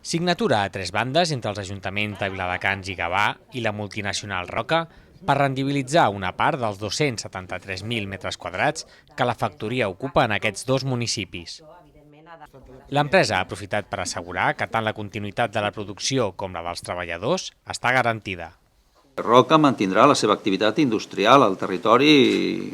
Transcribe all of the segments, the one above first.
Signatura a tres bandes entre els ajuntaments de Viladecans i Gavà i la multinacional Roca per rendibilitzar una part dels 273.000 metres quadrats que la factoria ocupa en aquests dos municipis. L'empresa ha aprofitat per assegurar que tant la continuïtat de la producció com la dels treballadors està garantida. Roca mantindrà la seva activitat industrial al territori,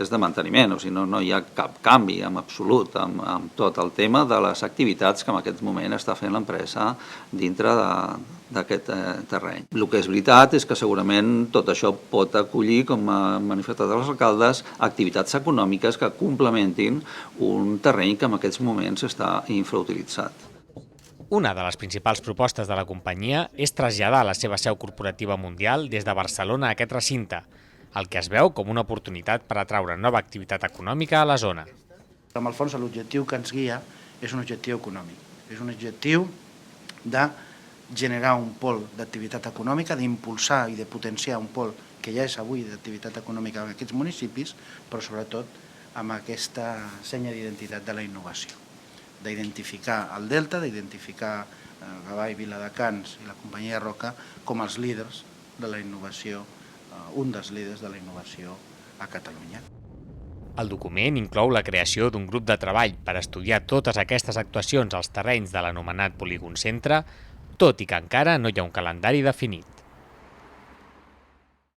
és de manteniment, no hi ha cap canvi en absolut amb tot el tema de les activitats que en aquest moment està fent l'empresa dintre d'aquest terreny. El que és veritat és que segurament tot això pot acollir, com han manifestat els alcaldes, activitats econòmiques que complementin un terreny que en aquests moments està infrautilitzat. Una de les principals propostes de la companyia és traslladar la seva seu corporativa mundial des de Barcelona a aquest recinte, el que es veu com una oportunitat per atraure nova activitat econòmica a la zona. En el fons, l'objectiu que ens guia és un objectiu econòmic, és un objectiu de generar un pol d'activitat econòmica, d'impulsar i de potenciar un pol que ja és avui d'activitat econòmica en aquests municipis, però sobretot amb aquesta senya d'identitat de la innovació, d'identificar el Delta, d'identificar Gavà i Viladecans i la companyia Roca com els líders de la innovació, un dels líders de la innovació a Catalunya. El document inclou la creació d'un grup de treball per estudiar totes aquestes actuacions als terrenys de l'anomenat Polígon Centre, tot i que encara no hi ha un calendari definit.